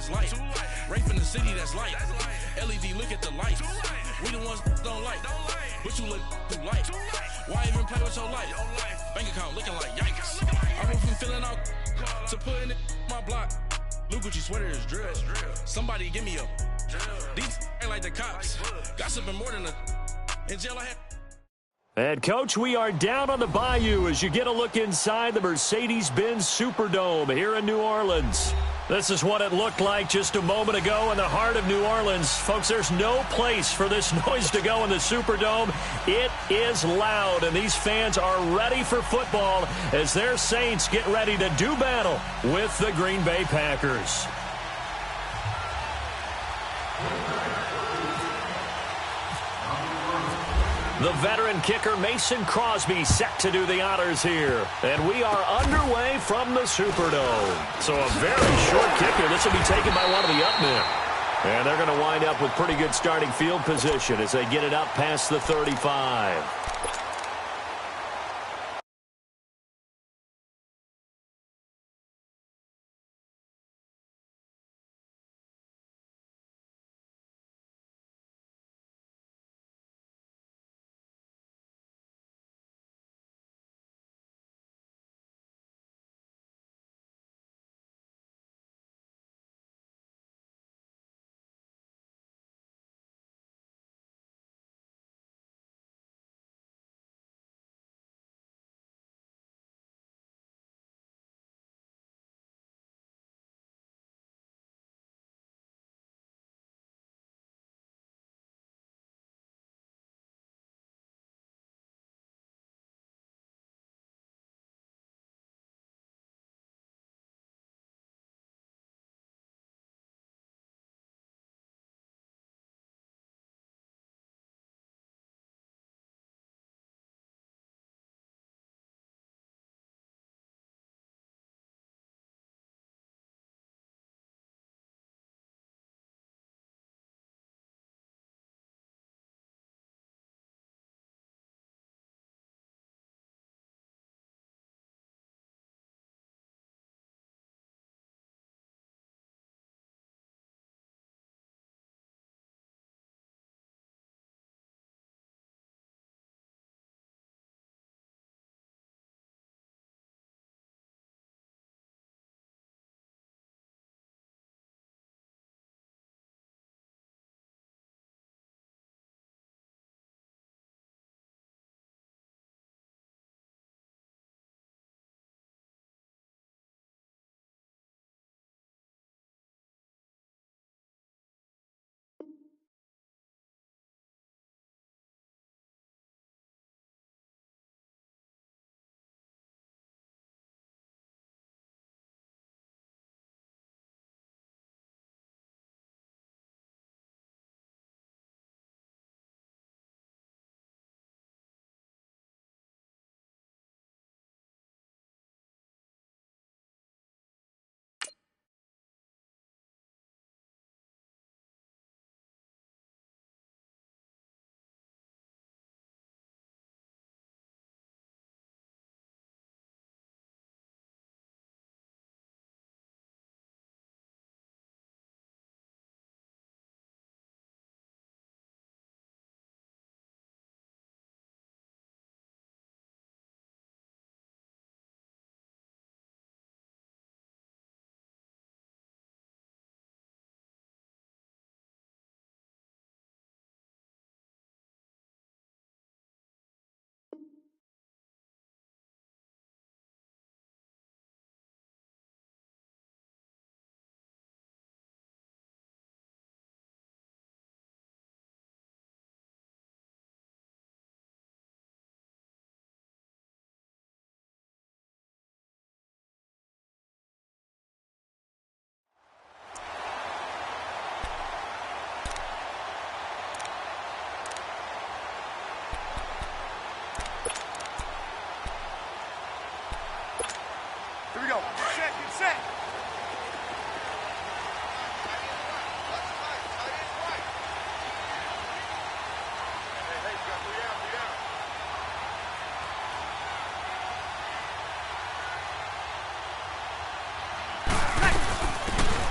that's light. Rape in the city, that's light. LED, look at the lights. We the ones don't like. But you look too light. Why even play with your life? Bank account looking like yikes. I went from feeling out to putting it in my block. Blue Gucci sweater is drill. Somebody give me a. These ain't like the cops. Gossiping more than a. In jail I had. And, Coach, we are down on the bayou as you get a look inside the Mercedes-Benz Superdome here in New Orleans. This is what it looked like just a moment ago in the heart of New Orleans. Folks, there's no place for this noise to go in the Superdome. It is loud, and these fans are ready for football as their Saints get ready to do battle with the Green Bay Packers. The veteran kicker Mason Crosby set to do the honors here. And we are underway from the Superdome. So a very short kicker. This will be taken by one of the up men. And they're going to wind up with pretty good starting field position as they get it up past the 35.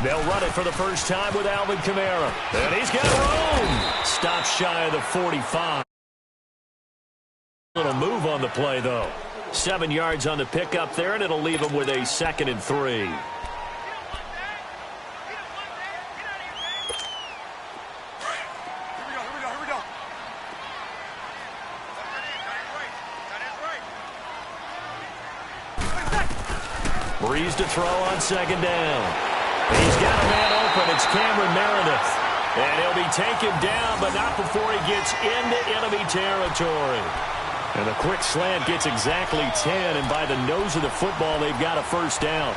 They'll run it for the first time with Alvin Kamara. And he's got room. Stops shy of the 45. Little move on the play, though. 7 yards on the pickup there, and it'll leave him with a 2nd and 3. Breeze to throw on 2nd down. He's got a man open. It's Cameron Meredith. And he'll be taken down, but not before he gets into enemy territory. And the quick slant gets exactly 10, and by the nose of the football, they've got a first down.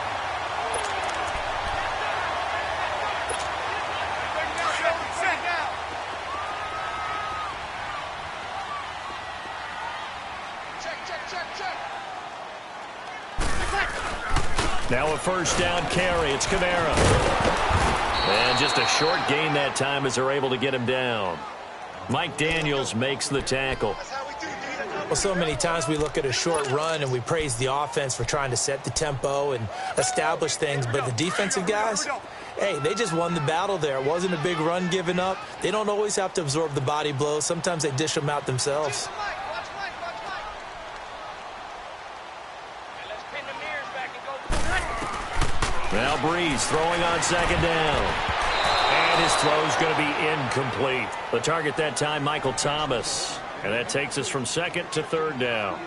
Now a first down carry. It's Kamara. And just a short gain that time as they're able to get him down. Mike Daniels makes the tackle. Well, so many times we look at a short run and we praise the offense for trying to set the tempo and establish things, but the defensive guys, hey, they just won the battle there. It wasn't a big run given up. They don't always have to absorb the body blows. Sometimes they dish them out themselves. Now Breeze throwing on 2nd down. And his throw's going to be incomplete. The target that time, Michael Thomas. And that takes us from 2nd to 3rd down.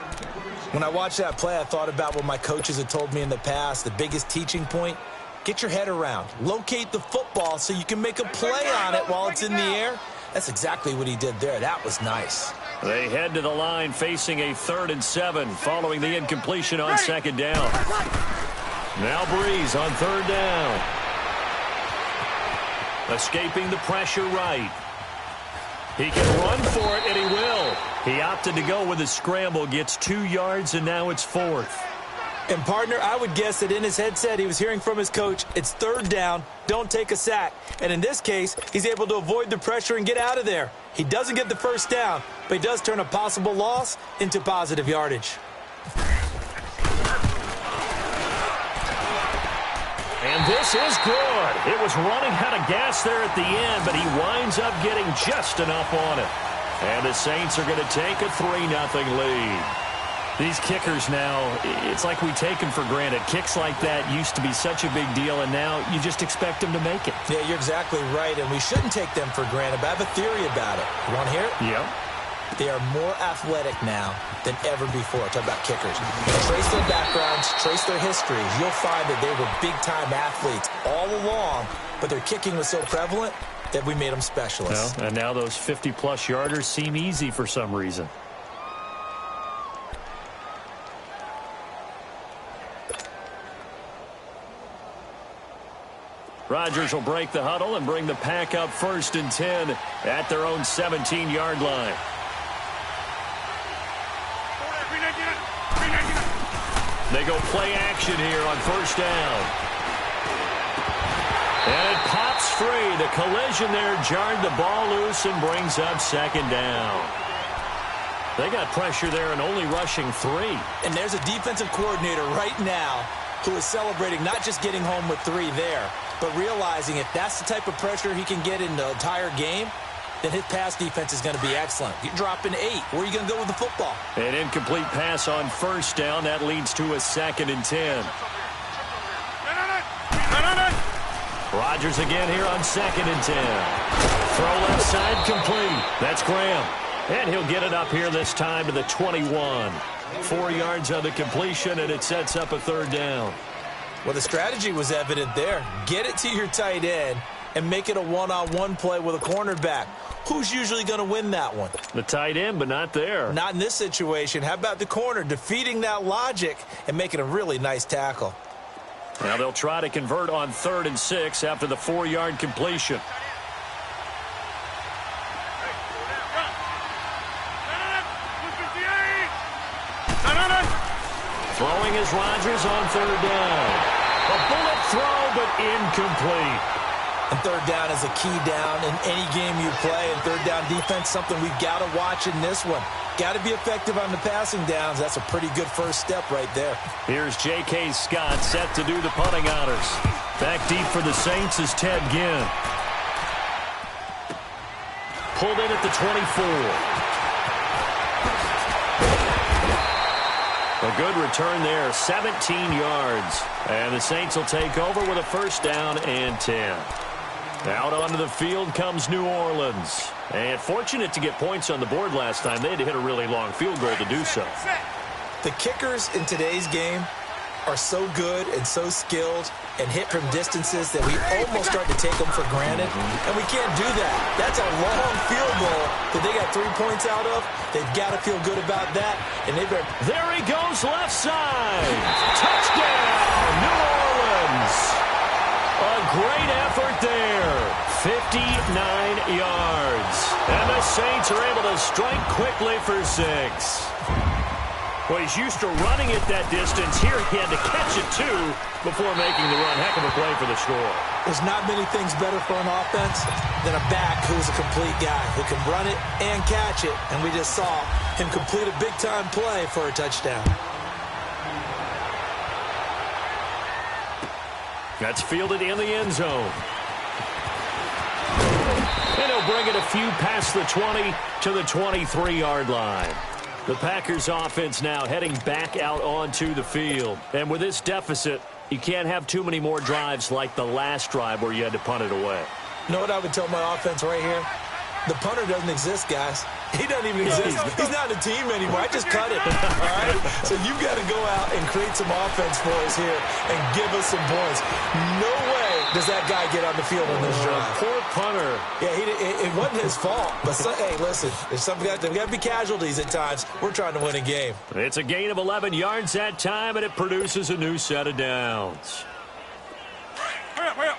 When I watched that play, I thought about what my coaches had told me in the past. The biggest teaching point, get your head around. Locate the football so you can make a play on it while it's in the air. That's exactly what he did there. That was nice. They head to the line facing a 3rd and 7 following the incompletion on 2nd down. Now Breeze on 3rd down. Escaping the pressure right. He can run for it, and he will. He opted to go with a scramble, gets 2 yards, and now it's 4th. And, partner, I would guess that in his headset he was hearing from his coach, it's 3rd down, don't take a sack. And in this case, he's able to avoid the pressure and get out of there. He doesn't get the first down, but he does turn a possible loss into positive yardage. And this is good. It was running out of gas there at the end, but he winds up getting just enough on it. And the Saints are going to take a 3-0 lead. These kickers now, it's like we take them for granted. Kicks like that used to be such a big deal, and now you just expect them to make it. Yeah, you're exactly right, and we shouldn't take them for granted, but I have a theory about it. You want to hear it? Yep. They are more athletic now than ever before. Talk about kickers. Trace their backgrounds, trace their histories. You'll find that they were big-time athletes all along, but their kicking was so prevalent that we made them specialists. Well, and now those 50-plus yarders seem easy for some reason. Rodgers will break the huddle and bring the pack up 1st and 10 at their own 17-yard line. They go play action here on 1st down. And it pops free. The collision there jarred the ball loose and brings up 2nd down. They got pressure there and only rushing 3. And there's a defensive coordinator right now who is celebrating not just getting home with 3 there, but realizing if that's the type of pressure he can get in the entire game, then his pass defense is going to be excellent. You're dropping 8. Where are you going to go with the football? An incomplete pass on 1st down. That leads to a 2nd and 10. Rodgers again here on 2nd and 10. Throw left side complete. That's Graham. And he'll get it up here this time to the 21. 4 yards on the completion, and it sets up a 3rd down. Well, the strategy was evident there. Get it to your tight end and make it a one-on-one play with a cornerback. Who's usually going to win that one? The tight end, but not there. Not in this situation. How about the corner defeating that logic and making a really nice tackle? Now they'll try to convert on 3rd and 6 after the 4-yard completion. Throwing is Rodgers on 3rd down. A bullet throw, but incomplete. And third down is a key down in any game you play. And third down defense, something we've got to watch in this one. Got to be effective on the passing downs. That's a pretty good first step right there. Here's J.K. Scott set to do the punting honors. Back deep for the Saints is Ted Ginn. Pulled in at the 24. A good return there, 17 yards. And the Saints will take over with a first down and 10. Out onto the field comes New Orleans. And fortunate to get points on the board last time. They had to hit a really long field goal to do so. The kickers in today's game are so good and so skilled and hit from distances that we almost start to take them for granted. And we can't do that. That's a long field goal that they got 3 points out of. They've got to feel good about that. And they've been... There he goes left side. Touchdown, New Orleans. A great effort there. 59 yards. And the Saints are able to strike quickly for 6. Well, he's used to running it that distance. Here he had to catch it, too, before making the run. Heck of a play for the score. There's not many things better for an offense than a back who's a complete guy who can run it and catch it. And we just saw him complete a big-time play for a touchdown. That's fielded in the end zone. And he'll bring it a few past the 20 to the 23-yard line. The Packers offense now heading back out onto the field. And with this deficit, you can't have too many more drives like the last drive where you had to punt it away. You know what I would tell my offense right here? The punter doesn't exist, guys. He doesn't even exist. He's not a team anymore. I just cut it, all right? So you've got to go out and create some offense for us here and give us some points. No way does that guy get on the field on this drive. Poor punter. Yeah, it wasn't his fault. But, hey, listen, there's got to be casualties at times. We're trying to win a game. It's a gain of 11 yards that time, and it produces a new set of downs. Hurry up, hurry up.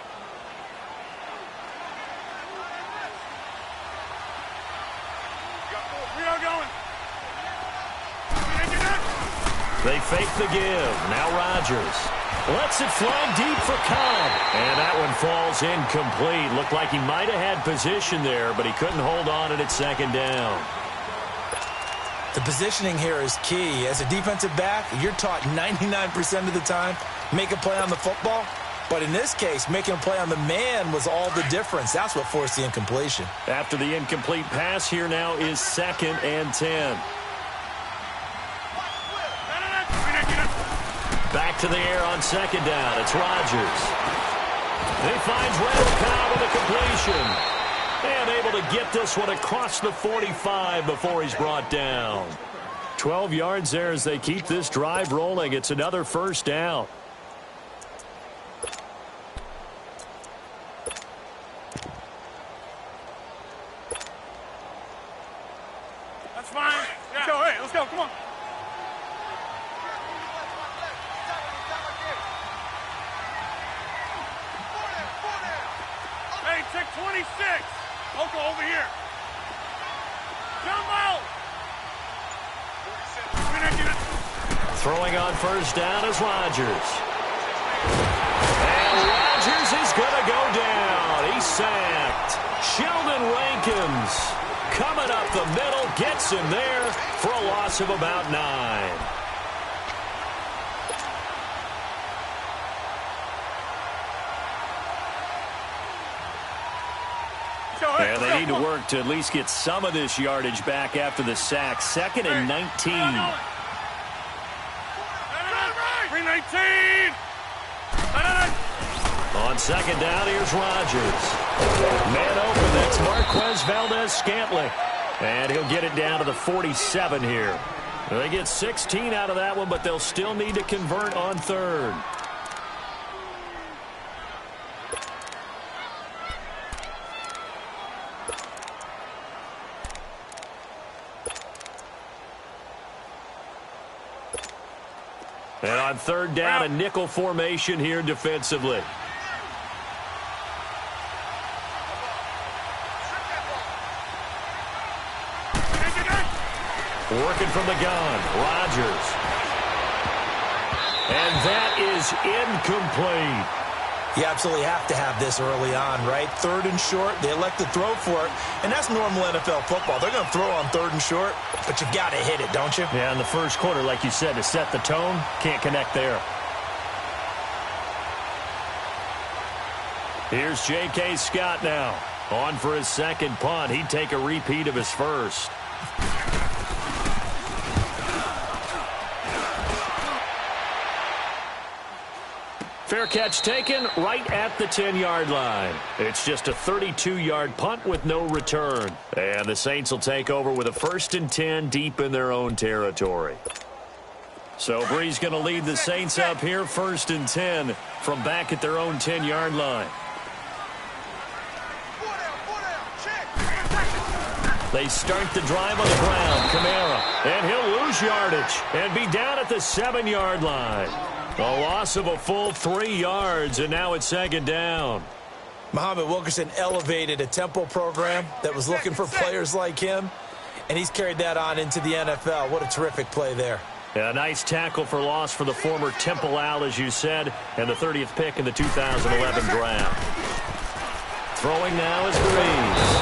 They fake the give. Now Rodgers lets it fly deep for Cobb. And that one falls incomplete. Looked like he might have had position there, but he couldn't hold on at its second down. The positioning here is key. As a defensive back, you're taught 99% of the time, make a play on the football. But in this case, making a play on the man was all the difference. That's what forced the incompletion. After the incomplete pass, here now is 2nd and 10. Back to the air on 2nd down. It's Rodgers. He finds Randall Cobb with a completion. And able to get this one across the 45 before he's brought down. 12 yards there as they keep this drive rolling. It's another first down. That's fine. Yeah. Let's go, hey, let's go, come on. Hey, check 26. Local over here. Jumbo! Throwing on first down is Rodgers. And Rodgers is going to go down. He's sacked. Sheldon Rankins coming up the middle, gets him there for a loss of about 9. And they need to work to at least get some of this yardage back after the sack. 2nd and 19. 319. On 2nd down, here's Rodgers. Man open, that's Marquez Valdez-Scantling. And he'll get it down to the 47 here. They get 16 out of that one, but they'll still need to convert on 3rd. And on 3rd down, a nickel formation here defensively. Working from the gun, Rodgers. And that is incomplete. You absolutely have to have this early on, right? 3rd and short, they elect to throw for it, and that's normal NFL football. They're going to throw on 3rd and short, but you've got to hit it, don't you? Yeah, in the first quarter, like you said, to set the tone, can't connect there. Here's J.K. Scott now. On for his second punt. He'd take a repeat of his first. Fair catch taken right at the 10-yard line. It's just a 32-yard punt with no return. And the Saints will take over with a 1st and 10 deep in their own territory. So Bree's going to lead the Saints up here, 1st and 10 from back at their own 10-yard line. They start the drive on the ground. Kamara, and he'll lose yardage and be down at the 7-yard line. A loss of a full 3 yards, and now it's 2nd down. Muhammad Wilkerson elevated a tempo program that was looking for players like him, and he's carried that on into the NFL. What a terrific play there. Yeah, a nice tackle for loss for the former Temple Owl, as you said, and the 30th pick in the 2011 draft. Throwing now is Breeze.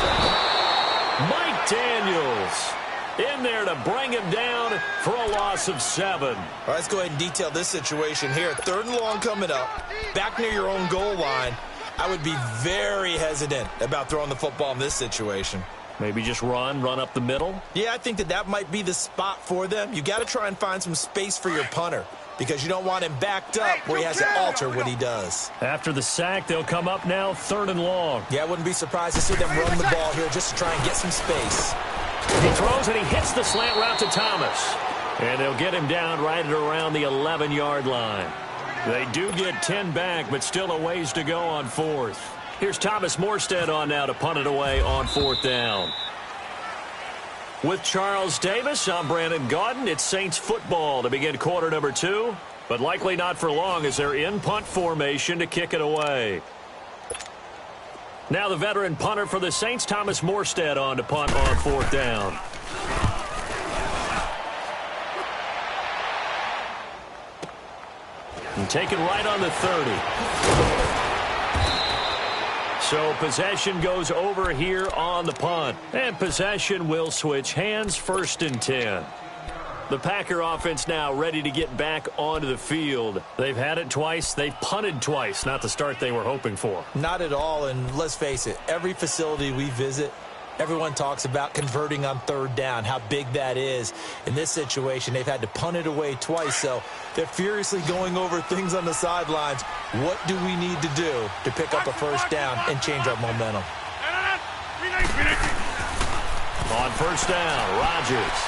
Mike Daniels in there to bring him down for a loss of 7. All right, let's go ahead and detail this situation here. 3rd and long coming up, back near your own goal line. I would be very hesitant about throwing the football in this situation. Maybe just run up the middle? Yeah, I think that might be the spot for them. You got to try and find some space for your punter because you don't want him backed up where he has to alter what he does. After the sack, they'll come up now 3rd and long. Yeah, I wouldn't be surprised to see them run the ball here just to try and get some space. He throws and he hits the slant route to Thomas. And they'll get him down right at around the 11-yard line. They do get 10 back, but still a ways to go on 4th. Here's Thomas Morstead on now to punt it away on 4th down. With Charles Davis, I'm Brandon Gaudin. It's Saints football to begin quarter number 2, but likely not for long as they're in punt formation to kick it away. Now the veteran punter for the Saints, Thomas Morstead, on to punt on 4th down. And taken right on the 30. So possession goes over here on the punt. And possession will switch hands, 1st and 10. The Packer offense now ready to get back onto the field. They've had it twice. They've punted twice. Not the start they were hoping for. Not at all, and let's face it, every facility we visit, everyone talks about converting on 3rd down, how big that is. In this situation, they've had to punt it away twice, so they're furiously going over things on the sidelines. What do we need to do to pick up a 1st down and change our momentum? On 1st down, Rodgers.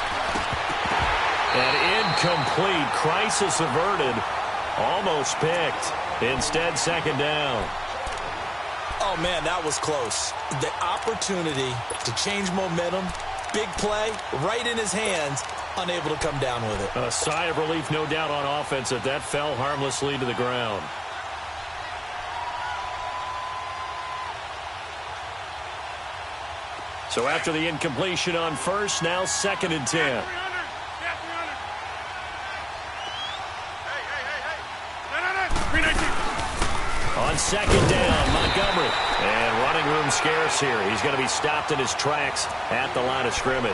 An incomplete, crisis averted, almost picked. Instead, 2nd down. Oh, man, that was close. The opportunity to change momentum, big play, right in his hands, unable to come down with it. A sigh of relief, no doubt, on offense that fell harmlessly to the ground. So after the incompletion on 1st, now 2nd and 10. On 2nd down, Montgomery. And running room scarce here. He's going to be stopped in his tracks at the line of scrimmage.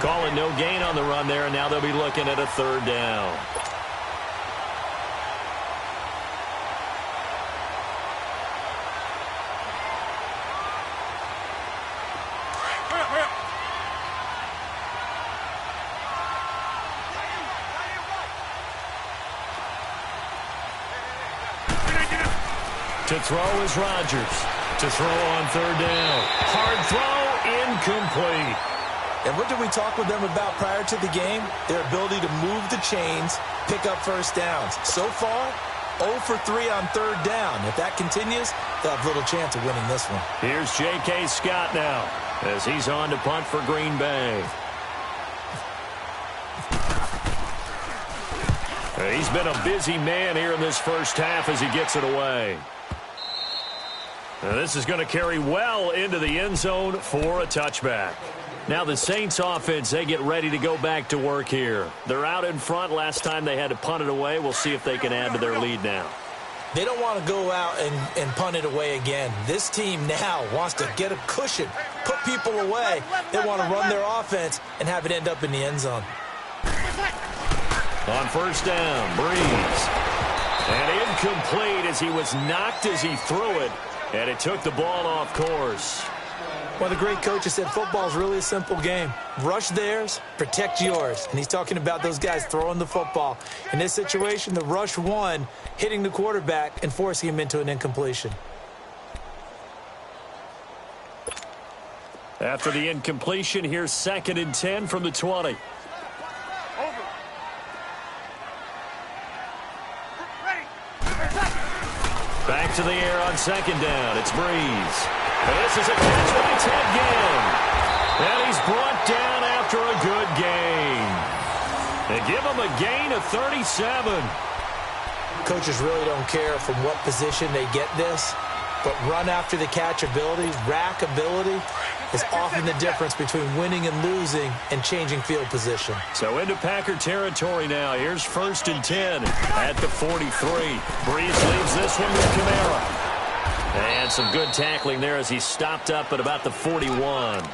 Calling no gain on the run there, and now they'll be looking at a 3rd down. To throw is Rodgers. To throw on 3rd down. Hard throw, incomplete. And what did we talk with them about prior to the game? Their ability to move the chains, pick up 1st downs. So far, 0 for 3 on 3rd down. If that continues, they'll have little chance of winning this one. Here's J.K. Scott now as he's on to punt for Green Bay. He's been a busy man here in this first half as he gets it away. Now this is going to carry well into the end zone for a touchback. Now the Saints offense, they get ready to go back to work here. They're out in front. Last time they had to punt it away. We'll see if they can add to their lead now. They don't want to go out and punt it away again. This team now wants to get a cushion, put people away. They want to run their offense and have it end up in the end zone. On first down, Breeze. And incomplete as he was knocked as he threw it, and it took the ball off course. One of the great coaches said football is really a simple game. Rush theirs, protect yours. And he's talking about those guys throwing the football. In this situation, the rush one, hitting the quarterback and forcing him into an incompletion. After the incompletion, here's 2nd and 10 from the 20. Back to the air on 2nd down. It's Breeze. And this is a catch by Ted Ginn. And he's brought down after a good gain. They give him a gain of 37. Coaches really don't care from what position they get this, but run after the catch ability, rack ability, is often the difference between winning and losing and changing field position. So into Packer territory now. Here's 1st and 10 at the 43. Breeze leaves this one with Kamara. And some good tackling there as he stopped up at about the 41.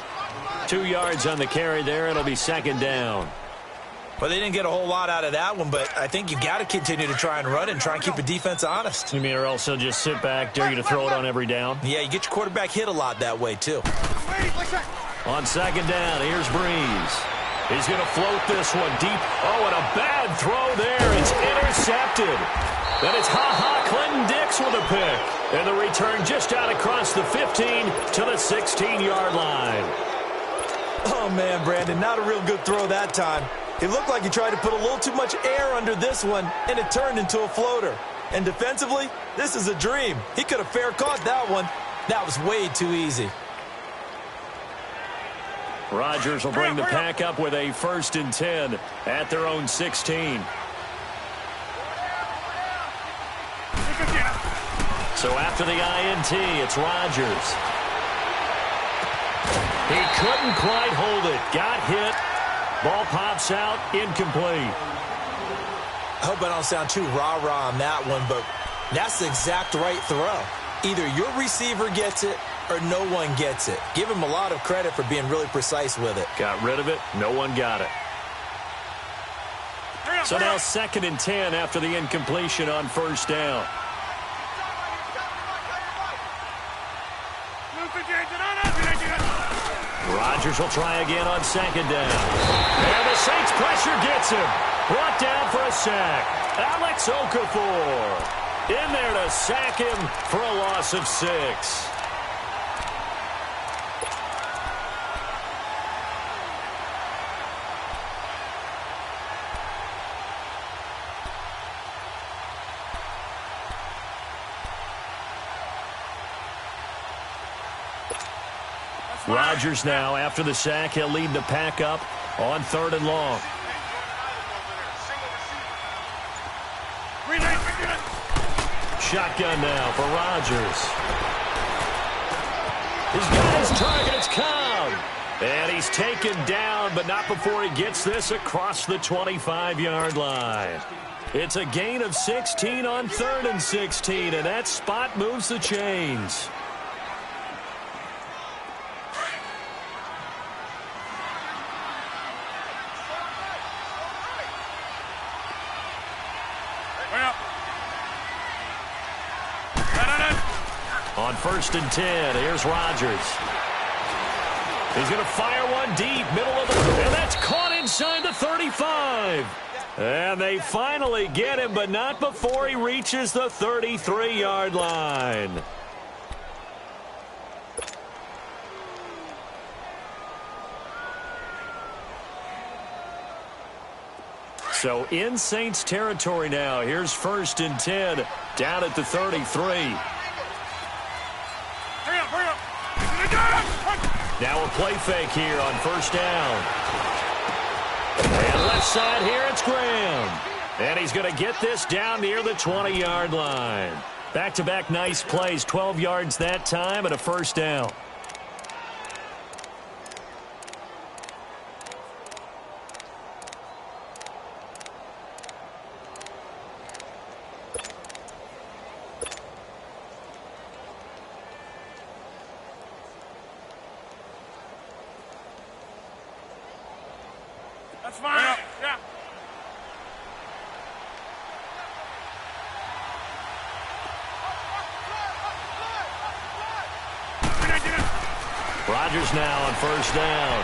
2 yards on the carry there. It'll be 2nd down. Well, they didn't get a whole lot out of that one, but I think you got to continue to try and run and try and keep the defense honest. You mean or else he'll just sit back, dare you to throw it on every down? Yeah, you get your quarterback hit a lot that way, too. On 2nd down, here's Breeze. He's going to float this one deep. Oh, and a bad throw there. It's intercepted. Then it's Clinton Dix with a pick. And the return just out across the 15 to the 16-yard line. Oh, man, Brandon, not a real good throw that time. It looked like he tried to put a little too much air under this one, and it turned into a floater. And defensively, this is a dream. He could have fair caught that one. That was way too easy. Rodgers will bring the pack up with a 1st and 10 at their own 16. So after the INT, it's Rodgers. He couldn't quite hold it. Got hit. Ball pops out. Incomplete. I hope I don't sound too rah-rah on that one, but that's the exact right throw. Either your receiver gets it or no one gets it. Give him a lot of credit for being really precise with it. Got rid of it. No one got it. So now 2nd and 10 after the incompletion on 1st down. Rodgers will try again on 2nd down. And the Saints pressure gets him. Brought down for a sack. Alex Okafor in there to sack him for a loss of 6. Rodgers now, after the sack, he'll lead the pack up on 3rd and long. Shotgun now for Rodgers. He's got his target. It's Cobb. And he's taken down, but not before he gets this across the 25-yard line. It's a gain of 16 on 3rd and 16, and that spot moves the chains. On 1st and 10, here's Rodgers. He's going to fire one deep, middle of the... And that's caught inside the 35. And they finally get him, but not before he reaches the 33-yard line. So in Saints territory now. Here's 1st and 10 down at the 33. Now a play fake here on 1st down. And left side here, it's Graham. And he's going to get this down near the 20-yard line. Back-to-back nice plays, 12 yards that time and a 1st down. That's fine. Yeah. Rodgers now on first down.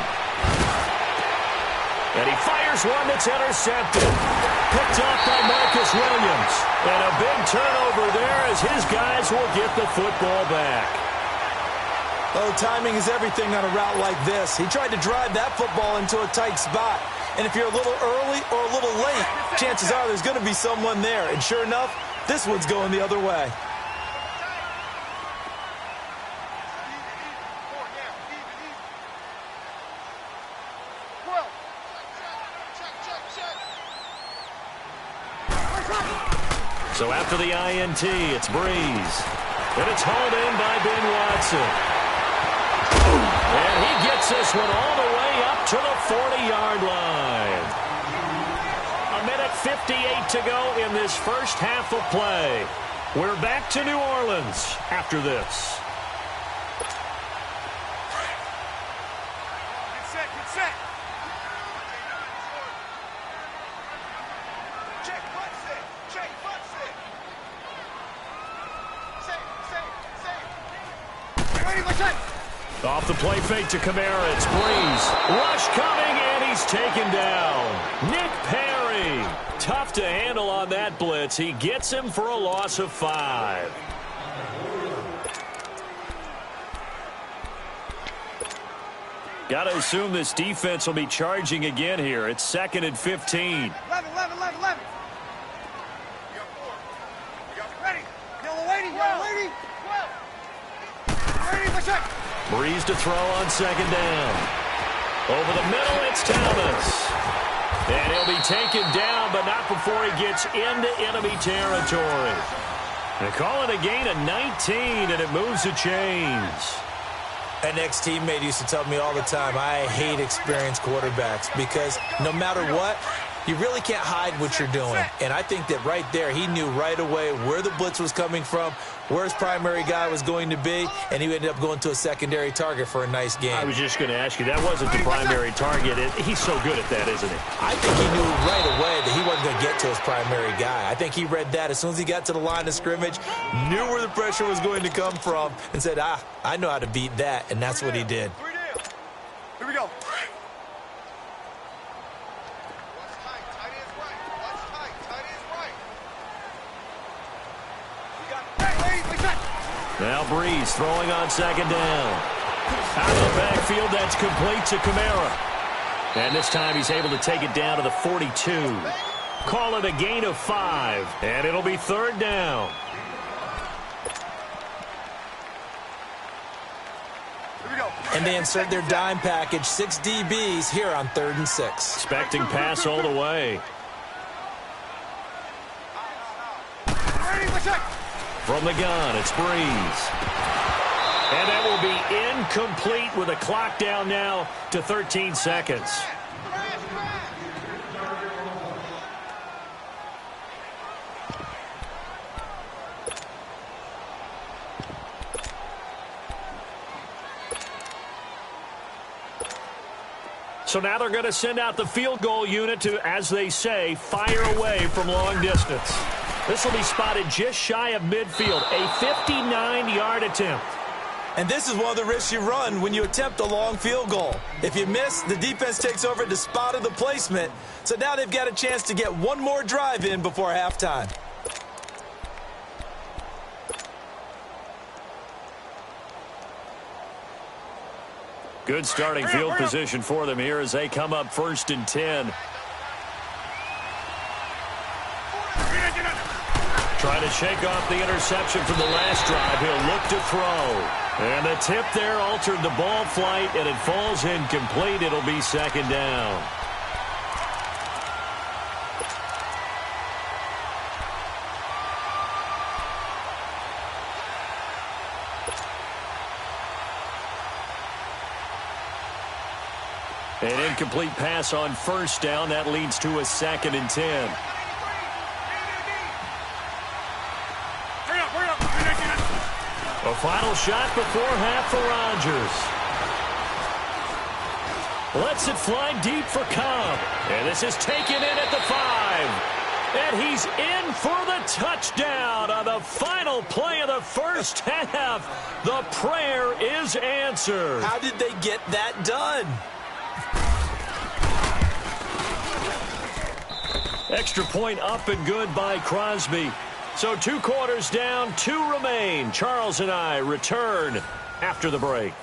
And he fires one that's intercepted. Picked off by Marcus Williams. And a big turnover there as his guys will get the football back. Oh, timing is everything on a route like this. He tried to drive that football into a tight spot. And if you're a little early or a little late, chances are there's going to be someone there. And sure enough, this one's going the other way. So after the INT, it's Breeze. And it's hauled in by Ben Watson. And he gets this one all the way up to the 40-yard line. 1:58 to go in this first half of play. We're back to New Orleans after this. Get set. Off the play fake to Kamara, it's Breeze. Rush coming, and he's taken down. Nick Perry. Tough to handle on that blitz. He gets him for a loss of 5. Got to assume this defense will be charging again here. It's 2nd and 15. 11. Ready. Yellow waiting. Breeze to throw on 2nd down. Over the middle, it's Thomas. And he'll be taken down, but not before he gets into enemy territory. They call it a gain of 19, and it moves the chains. An ex-teammate used to tell me all the time, I hate experienced quarterbacks because no matter what, you really can't hide what you're doing. And I think that right there, he knew right away where the blitz was coming from, where his primary guy was going to be, and he ended up going to a secondary target for a nice game. I was just going to ask you, that wasn't the primary target. He's so good at that, isn't he? I think he knew right away that he wasn't going to get to his primary guy. I think he read that as soon as he got to the line of scrimmage, knew where the pressure was going to come from, and said, I know how to beat that, and that's what he did. Here we go. Now Breeze throwing on 2nd down. Out of the backfield, that's complete to Kamara. And this time he's able to take it down to the 42. Call it a gain of 5, and it'll be 3rd down. And they insert their dime package, 6 DBs here on 3rd and 6. Expecting pass all the way. From the gun, it's Breeze. And that will be incomplete with a clock down now to 13 seconds. So now they're going to send out the field goal unit to, as they say, fire away from long distance. This will be spotted just shy of midfield, a 59-yard attempt. And this is one of the risks you run when you attempt a long field goal. If you miss, the defense takes over the spot of the placement. So now they've got a chance to get one more drive in before halftime. Good starting field position for them here as they come up 1st and 10. Trying to shake off the interception from the last drive. He'll look to throw. And the tip there altered the ball flight, and it falls incomplete. It'll be 2nd down. An incomplete pass on 1st down. That leads to a 2nd and 10. A final shot before half for Rodgers. Lets it fly deep for Cobb. And this is taken in at the 5. And he's in for the touchdown on the final play of the first half. The prayer is answered. How did they get that done? Extra point up and good by Crosby. So 2 quarters down, 2 remain. Charles and I return after the break.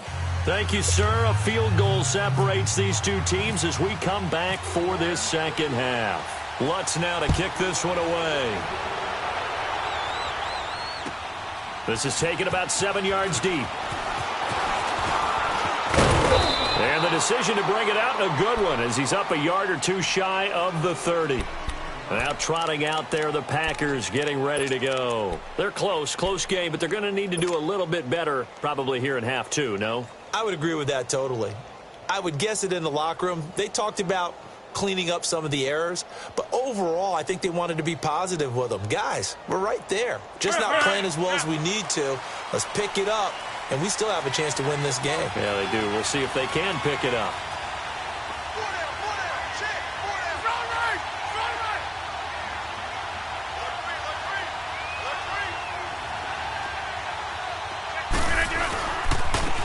Thank you, sir. A field goal separates these two teams as we come back for this second half. Lutz now to kick this one away. This is taken about 7 yards deep. And the decision to bring it out in a good one as he's up a yard or 2 shy of the 30. Now trotting out there, the Packers getting ready to go. They're close game, but they're going to need to do a little bit better probably here in half 2, no? I would agree with that totally. I would guess it in the locker room. They talked about cleaning up some of the errors, but overall, I think they wanted to be positive with them. Guys, we're right there. Just not playing as well as we need to. Let's pick it up, and we still have a chance to win this game. Yeah, they do. We'll see if they can pick it up.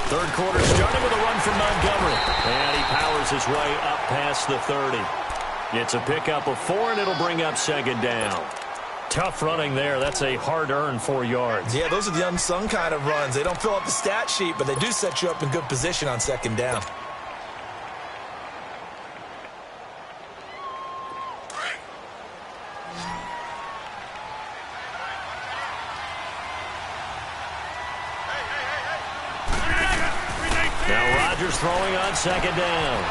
Third quarter starting with a run from Montgomery. And he powers his way up past the 30. It's a pickup of 4, and it'll bring up second down. Tough running there. That's a hard-earned 4 yards. Yeah, those are the unsung kind of runs. They don't fill out the stat sheet, but they do set you up in good position on second down. Rodgers throwing on second down.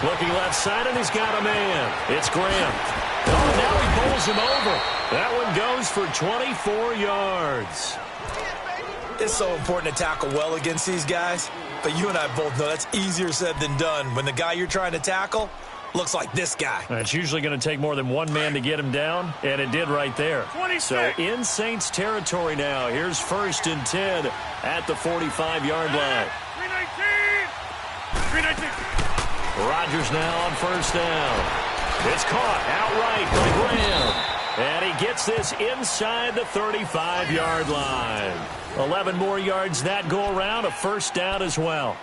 Looking left side, and he's got a man. It's Graham. Oh, now he bowls him over. That one goes for 24 yards. It's so important to tackle well against these guys, but you and I both know that's easier said than done when the guy you're trying to tackle looks like this guy. It's usually going to take more than one man to get him down, and it did right there. 26. So in Saints territory now. Here's 1st and 10 at the 45-yard line. 319. Rodgers now on 1st down. It's caught outright by Graham. And he gets this inside the 35-yard line. 11 more yards that go around, a 1st down as well.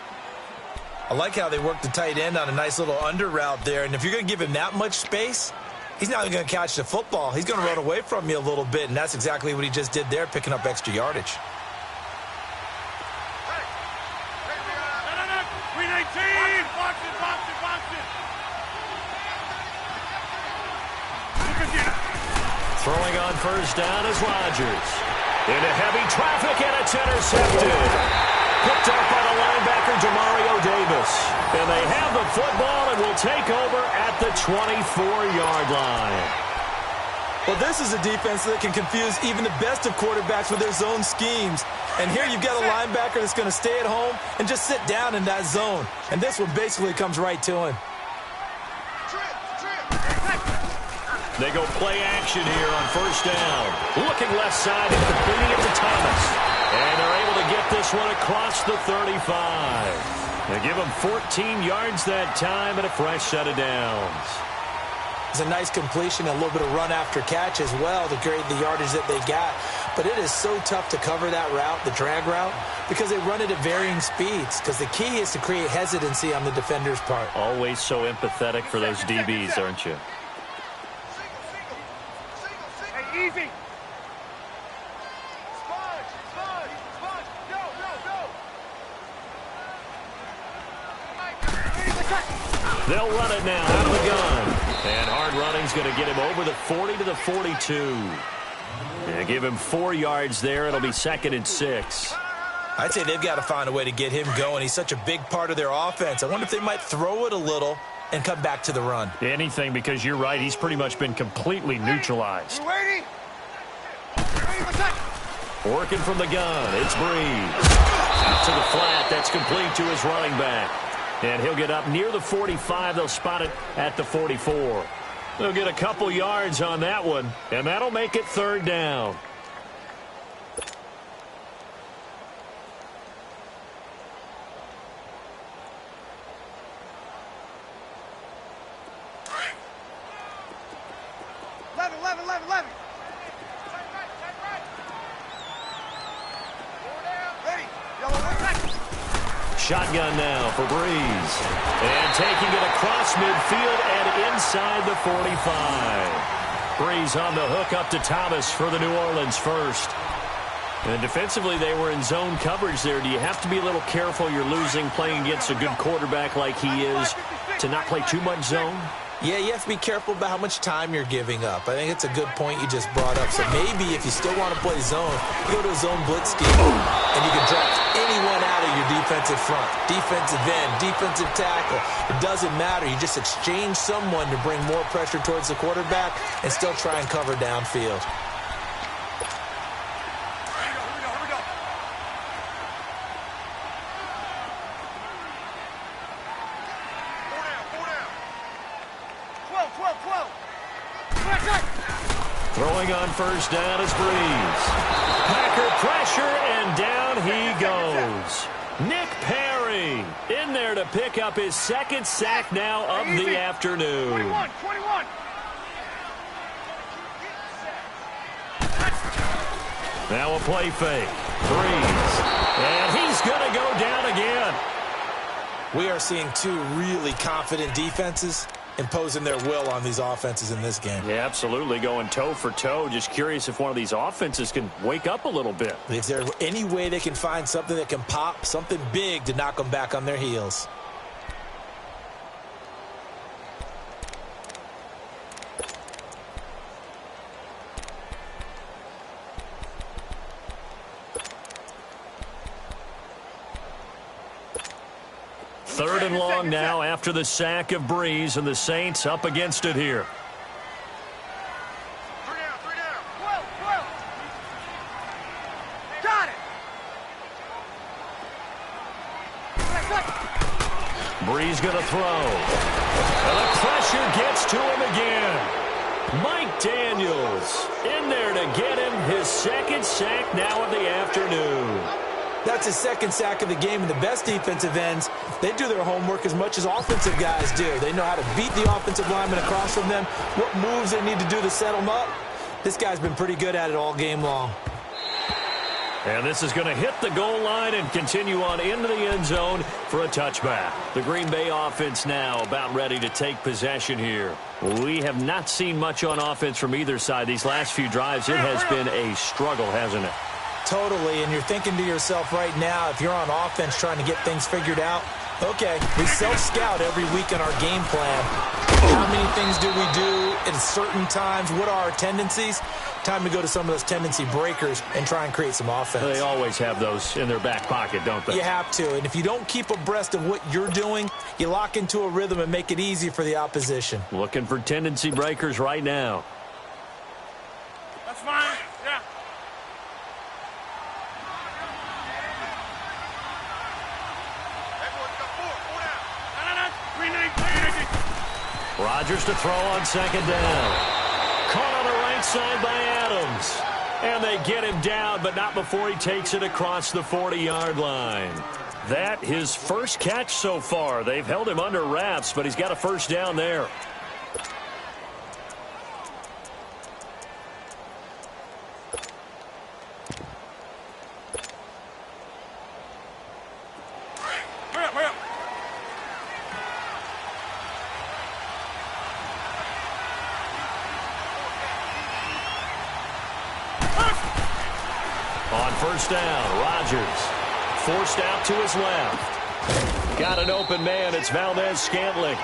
I like how they work the tight end on a nice little under route there. And if you're going to give him that much space, he's not even going to catch the football. He's going to run away from you a little bit, and that's exactly what he just did there, picking up extra yardage. 319. Box it. Throwing on 1st down is Rodgers. Into heavy traffic, and it's intercepted. Picked up by the linebacker, Demario Davis. And they have the football and will take over at the 24-yard line. Well, this is a defense that can confuse even the best of quarterbacks with their zone schemes. And here you've got a linebacker that's going to stay at home and just sit down in that zone. And this one basically comes right to him. They go play action here on 1st down. Looking left side and completing it to Thomas. And they're able to get this one across the 35. They give him 14 yards that time and a fresh set of downs. It's a nice completion, a little bit of run after catch as well to create the yardage that they got. But it is so tough to cover that route, the drag route, because they run it at varying speeds. Because the key is to create hesitancy on the defender's part. Always so empathetic for those DBs, aren't you? Hey, easy. They'll run it now out of the gun. And hard running's going to get him over the 40 to the 42. And give him 4 yards there. It'll be 2nd and 6. I'd say they've got to find a way to get him going. He's such a big part of their offense. I wonder if they might throw it a little and come back to the run. Anything, because you're right. He's pretty much been completely neutralized. Working from the gun. It's Breeze. Out to the flat. That's complete to his running back. And he'll get up near the 45. They'll spot it at the 44. They'll get a couple yards on that one, and that'll make it 3rd down. Shotgun now for Breeze. And taking it across midfield and inside the 45. Breeze on the hook up to Thomas for the New Orleans first. And defensively, they were in zone coverage there. Do you have to be a little careful? You're losing playing against a good quarterback like he is to not play too much zone? Yeah, you have to be careful about how much time you're giving up. I think it's a good point you just brought up. So maybe if you still want to play zone, you go to a zone blitz scheme, and you can draft anyone out of your defensive front, defensive end, defensive tackle. It doesn't matter. You just exchange someone to bring more pressure towards the quarterback and still try and cover downfield. Throwing on first down is Breeze. Packer pressure, and down he goes. Nick Perry in there to pick up his second sack now of the afternoon. 21. Now a play fake. Breeze. And he's going to go down again. We are seeing two really confident defenses imposing their will on these offenses in this game. Yeah, absolutely, going toe for toe. Just curious if one of these offenses can wake up a little bit. Is there any way they can find something that can pop, something big to knock them back on their heels? Third and long now after the sack of Breeze, and the Saints up against it here. Three down. 12. Got it. Breeze going to throw. And the pressure gets to him again. Mike Daniels in there to get him his second sack now of the afternoon. That's his second sack of the game, and the best defensive ends, they do their homework as much as offensive guys do. They know how to beat the offensive lineman across from them, what moves they need to do to set them up. This guy's been pretty good at it all game long. And this is going to hit the goal line and continue on into the end zone for a touchback. The Green Bay offense now about ready to take possession here. We have not seen much on offense from either side. These last few drives, it has been a struggle, hasn't it? Totally, and you're thinking to yourself right now, if you're on offense trying to get things figured out, okay, we self-scout every week in our game plan. How many things do we do at certain times? What are our tendencies? Time to go to some of those tendency breakers and try and create some offense. They always have those in their back pocket, don't they? You have to, and if you don't keep abreast of what you're doing, you lock into a rhythm and make it easy for the opposition. Looking for tendency breakers right now. That's fine. Yeah. Rodgers to throw on second down. Caught on the right side by Adams. And they get him down, but not before he takes it across the 40-yard line. That his first catch so far. They've held him under wraps, but he's got a first down there. Hurry up. On first down, Rodgers forced out to his left. Got an open man. It's Valdez-Scantling.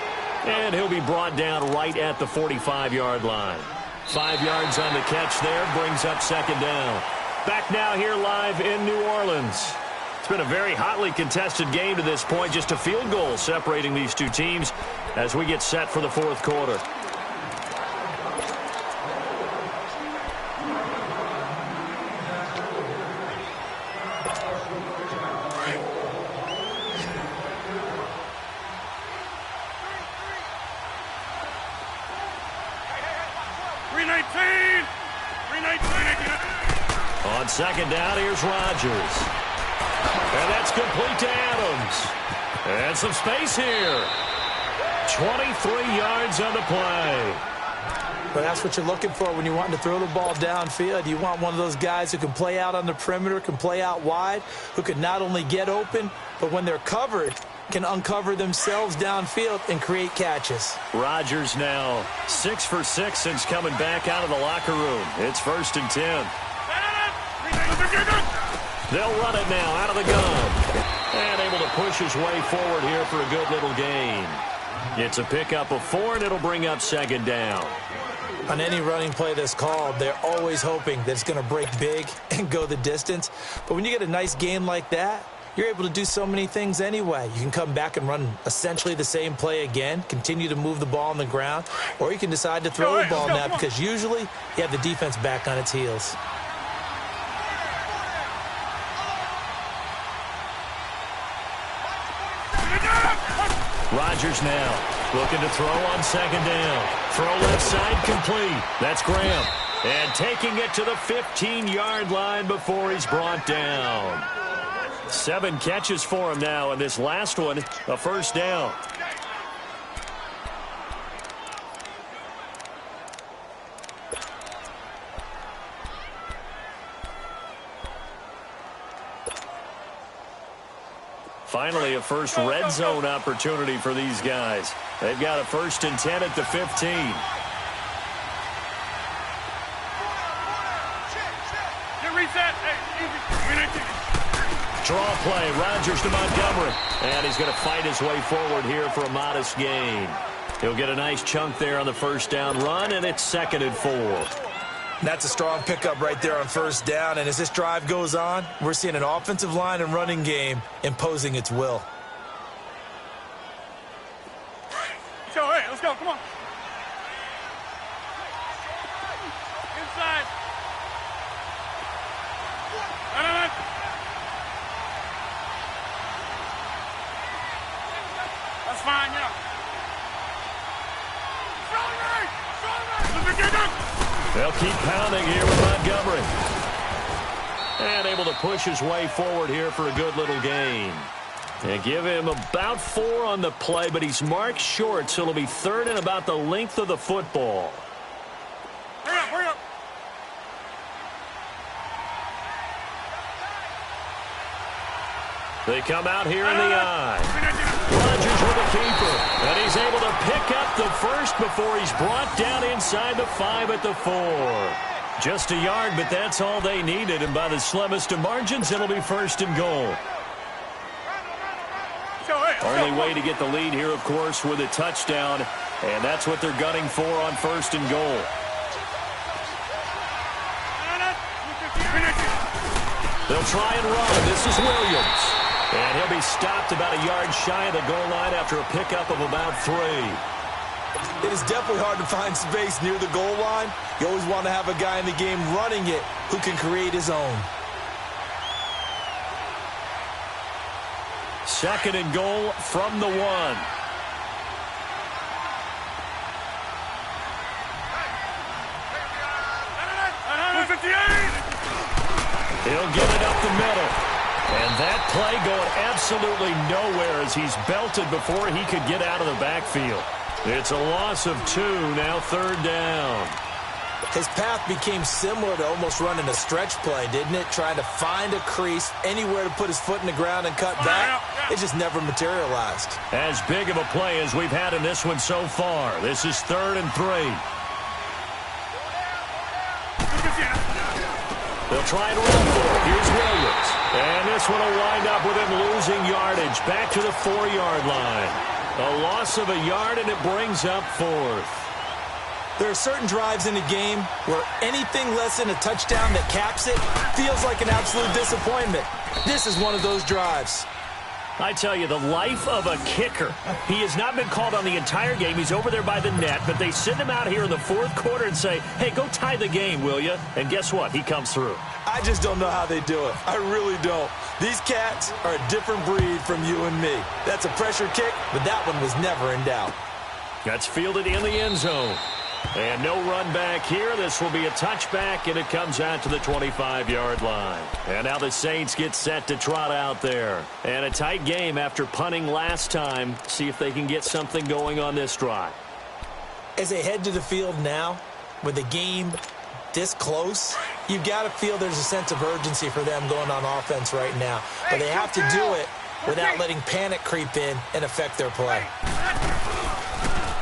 And he'll be brought down right at the 45-yard line. 5 yards on the catch there, brings up second down. Back now here live in New Orleans. It's been a very hotly contested game to this point. Just a field goal separating these two teams as we get set for the fourth quarter. On second down, here's Rodgers. And that's complete to Adams. And some space here. 23 yards on the play. Well, that's what you're looking for when you're wanting to throw the ball downfield. You want one of those guys who can play out on the perimeter, can play out wide, who can not only get open, but when they're covered, can uncover themselves downfield and create catches. Rodgers now 6 for 6 since coming back out of the locker room. It's 1st and 10. They'll run it now out of the gun. And able to push his way forward here for a good little gain. It's a pickup of 4, and it'll bring up 2nd down. On any running play that's called, they're always hoping that it's going to break big and go the distance. But when you get a nice gain like that, you're able to do so many things anyway. You can come back and run essentially the same play again, continue to move the ball on the ground, or you can decide to throw the ball now because usually you have the defense back on its heels. Rodgers now looking to throw on 2nd down. Throw left side complete. That's Graham. And taking it to the 15-yard line before he's brought down. 7 catches for him now, and this last one, a 1st down. Finally, a first red zone opportunity for these guys. They've got a 1st and 10 at the 15. Reset. Draw play, Rodgers to Montgomery. And he's going to fight his way forward here for a modest gain. He'll get a nice chunk there on the 1st down run, and it's 2nd and 4. That's a strong pickup right there on 1st down, and as this drive goes on, we're seeing an offensive line and running game imposing its will. So, hey, let's go, come on. Inside. No. That's fine, yeah. They'll keep pounding here with Montgomery. And able to push his way forward here for a good little gain. They give him about 4 on the play, but he's marked short, so it'll be 3rd and about the length of the football. Hurry up. They come out here in the eye. Rodgers with a keeper. And he's able to pick up the first before he's brought down inside the 5 at the 4. Just a yard, but that's all they needed. And by the slimmest of margins, it'll be 1st and goal. Only way to get the lead here, of course, with a touchdown. And that's what they're gunning for on 1st and goal. They'll try and run. This is Williams. And he'll be stopped about a yard shy of the goal line after a pickup of about 3. It is definitely hard to find space near the goal line. You always want to have a guy in the game running it who can create his own. 2nd and goal from the 1. He'll get it up the middle. And that play going absolutely nowhere as he's belted before he could get out of the backfield. It's a loss of 2, now 3rd down. His path became similar to almost running a stretch play, didn't it? Trying to find a crease, anywhere to put his foot in the ground and cut back. It just never materialized. As big of a play as we've had in this one so far. This is 3rd and 3. They'll try and run for it. Here's Williams. And this one will wind up with him losing yardage back to the 4-yard line. A loss of a yard, and it brings up 4th. There are certain drives in a game where anything less than a touchdown that caps it feels like an absolute disappointment. This is one of those drives. I tell you, the life of a kicker. He has not been called on the entire game. He's over there by the net, but they send him out here in the 4th quarter and say, hey, go tie the game, will you? And guess what? He comes through. I just don't know how they do it. I really don't. These cats are a different breed from you and me. That's a pressure kick, but that one was never in doubt. That's fielded in the end zone. And no run back here. This will be a touchback, and it comes out to the 25-yard line. And now the Saints get set to trot out there. And a tight game after punting last time. See if they can get something going on this drive. As they head to the field now, with a game this close, you got to feel there's a sense of urgency for them going on offense right now. But they have to do it without letting panic creep in and affect their play.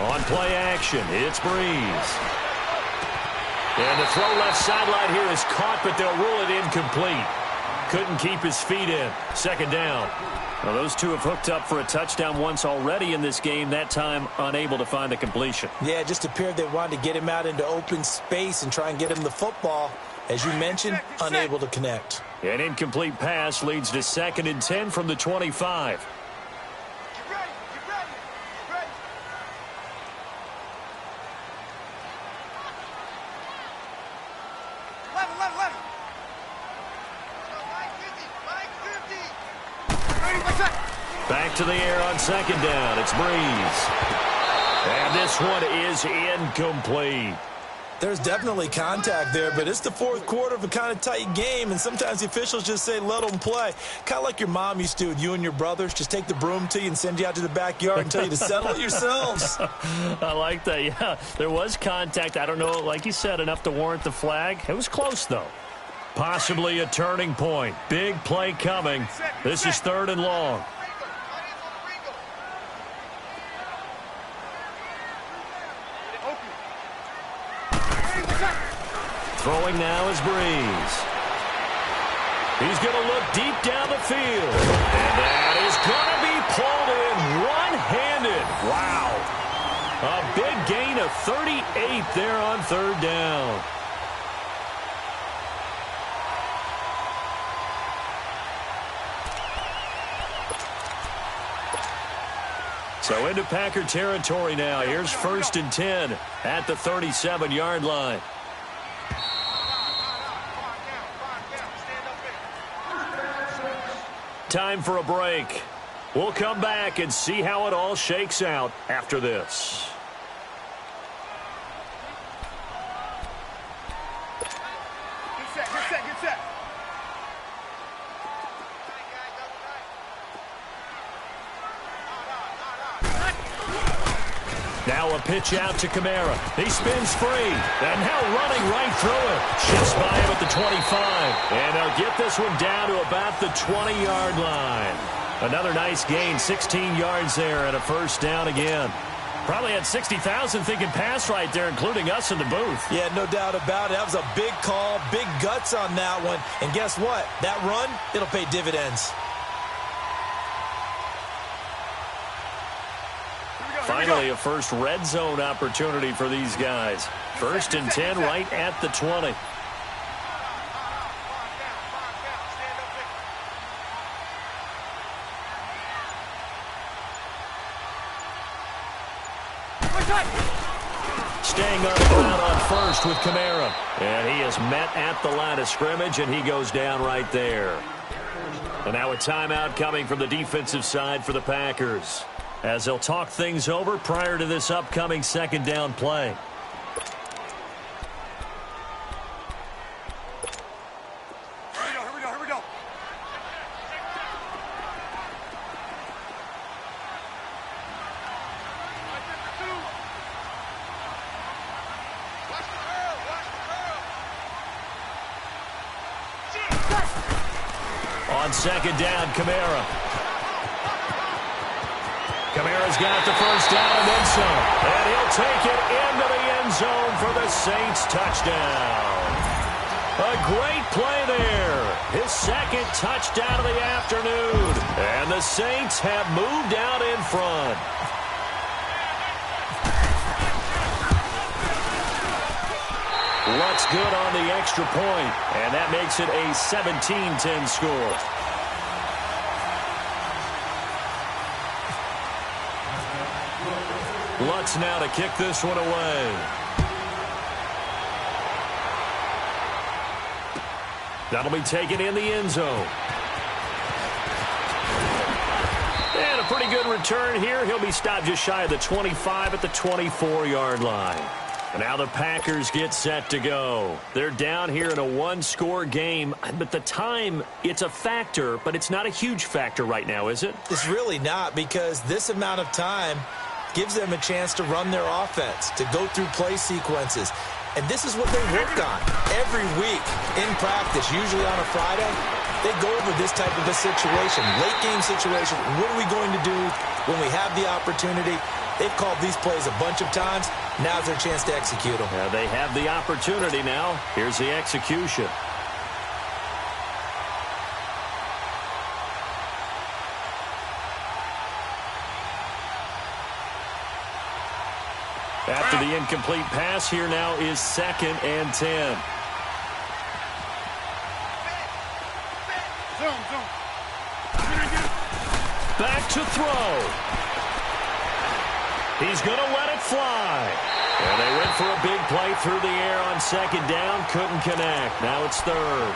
On play action, it's Breeze. And the throw left sideline here is caught, but they'll rule it incomplete. Couldn't keep his feet in. Second down. Well, those two have hooked up for a touchdown once already in this game, that time unable to find the completion. Yeah, it just appeared they wanted to get him out into open space and try and get him the football. As you mentioned, unable to connect. An incomplete pass leads to 2nd and 10 from the 25. Back to the air on 2nd down. It's Breeze. And this one is incomplete. There's definitely contact there, but it's the fourth quarter of a kind of tight game, and sometimes the officials just say, let them play. Kind of like your mom used to with you and your brothers. Just take the broom to you and send you out to the backyard and tell you to settle it yourselves. I like that, yeah. There was contact. I don't know, like you said, enough to warrant the flag. It was close, though. Possibly a turning point. Big play coming. This is 3rd and long. Throwing now is Breeze. He's going to look deep down the field. And that is going to be pulled in one-handed. Wow. A big gain of 38 there on 3rd down. So into Packer territory now. Here's 1st and 10 at the 37-yard line. Time for a break. We'll come back and see how it all shakes out after this. Get set. Now a pitch out to Kamara. He spins free. And now running right through it. Shifts by him at the 25. And they'll get this one down to about the 20-yard line. Another nice gain, 16 yards there and a 1st down again. Probably had 60,000 thinking pass right there, including us in the booth. Yeah, no doubt about it. That was a big call, big guts on that one. And guess what? That run, it'll pay dividends. Finally, a first red zone opportunity for these guys. 1st and 10 right at the 20. Staying on the ground on 1st with Kamara. And he is met at the line of scrimmage, and he goes down right there. And now a timeout coming from the defensive side for the Packers, as they'll talk things over prior to this upcoming 2nd down play. Here we go. On 2nd down, Kamara. Kamara's got the 1st down and then some. And he'll take it into the end zone for the Saints touchdown. A great play there. His 2nd touchdown of the afternoon. And the Saints have moved out in front. Lutz good on the extra point, and that makes it a 17-10 score. Lutz now to kick this one away. That'll be taken in the end zone. And a pretty good return here. He'll be stopped just shy of the 25 at the 24-yard line. And now the Packers get set to go. They're down here in a one-score game, but the time, it's a factor, but it's not a huge factor right now, is it? It's really not, because this amount of time gives them a chance to run their offense, to go through play sequences. And this is what they work on every week in practice, usually on a Friday. They go over this type of a situation, late game situation. What are we going to do when we have the opportunity? They've called these plays a bunch of times. Now's their chance to execute them. Yeah, they have the opportunity now. Here's the execution. After the incomplete pass, here now is 2nd and 10. Back to throw. He's going to let it fly. And they went for a big play through the air on 2nd down. Couldn't connect. Now it's 3rd.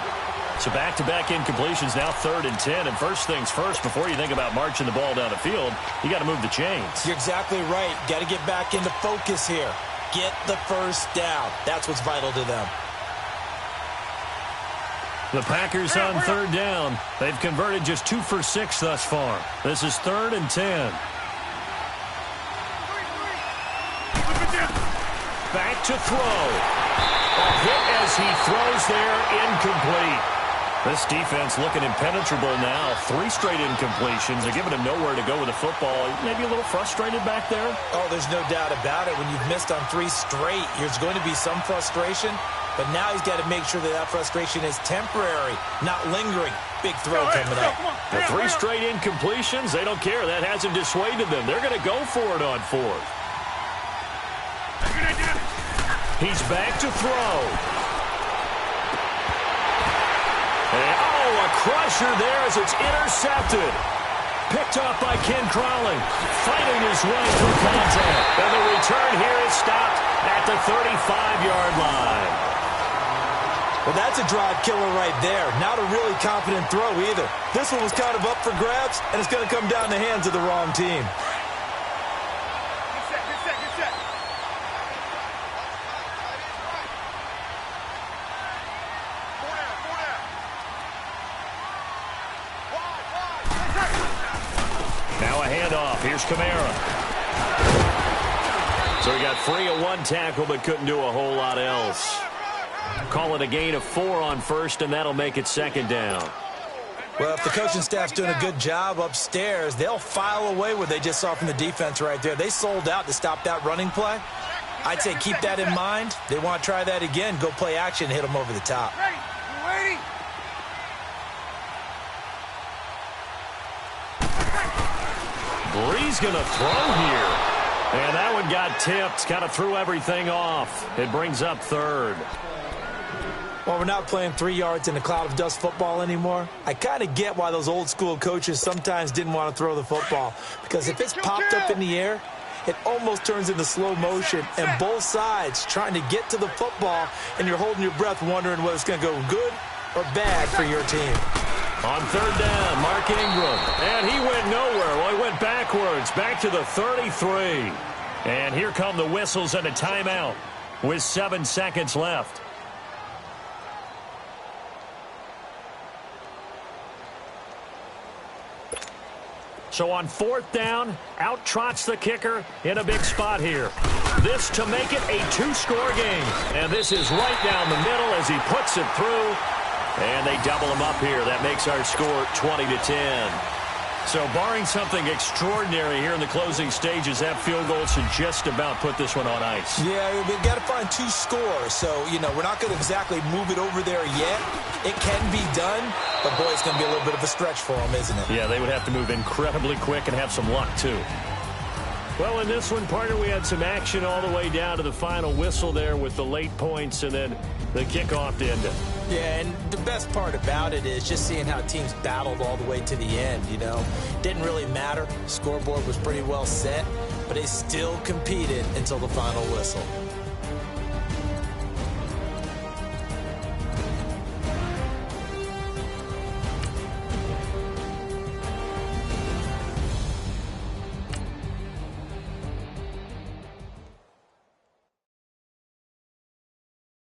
So back-to-back incompletions, now 3rd and 10. And first things first, before you think about marching the ball down the field, you got to move the chains. You're exactly right. Got to get back into focus here. Get the first down. That's what's vital to them. The Packers on 3rd down. They've converted just 2 for 6 thus far. This is 3rd and 10. Back to throw. A hit as he throws there, incomplete. This defense looking impenetrable now. 3 straight incompletions. They're giving him nowhere to go with the football. Maybe a little frustrated back there? Oh, there's no doubt about it. When you've missed on 3 straight, there's going to be some frustration. But now he's got to make sure that that frustration is temporary, not lingering. Big throw coming up. The 3 straight incompletions, they don't care. That hasn't dissuaded them. They're going to go for it on 4th. He's back to throw. And, a crusher there as it's intercepted. Picked off by Ken Crowley. Fighting his way through contact. And the return here is stopped at the 35-yard line. Well, that's a drive killer right there. Not a really confident throw either. This one was kind of up for grabs, and it's going to come down the hands of the wrong team. Now a handoff. Here's Kamara. So he got free of 1 tackle, but couldn't do a whole lot else. Call it a gain of 4 on 1st, and that'll make it 2nd down. Well, if the coaching staff's doing a good job upstairs, they'll file away what they just saw from the defense right there. They sold out to stop that running play. I'd say keep that in mind. They want to try that again. Go play action, hit them over the top. Bree's going to throw here. And that one got tipped. Kind of threw everything off. It brings up 3rd. Well, we're not playing 3 yards in a cloud of dust football anymore. I kind of get why those old school coaches sometimes didn't want to throw the football. Because if it's popped up in the air, it almost turns into slow motion. And both sides trying to get to the football, and you're holding your breath wondering whether it's going to go good or bad for your team. On 3rd down, Mark Ingram. And he went nowhere. Well, he went backwards, back to the 33. And here come the whistles and a timeout with 7 seconds left. So on 4th down, out trots the kicker in a big spot here. This to make it a 2-score game. And this is right down the middle as he puts it through. And they double him up here. That makes our score 20-10. So barring something extraordinary here in the closing stages, that field goal should just about put this one on ice. Yeah, we've got to find 2 scores. So, we're not going to exactly move it over there yet. It can be done, but, boy, it's going to be a little bit of a stretch for them, isn't it? Yeah, they would have to move incredibly quick and have some luck, too. Well, in this one, partner, we had some action all the way down to the final whistle there with the late points and then the kickoff to end it. Yeah, and the best part about it is just seeing how teams battled all the way to the end, Didn't really matter. Scoreboard was pretty well set, but they still competed until the final whistle.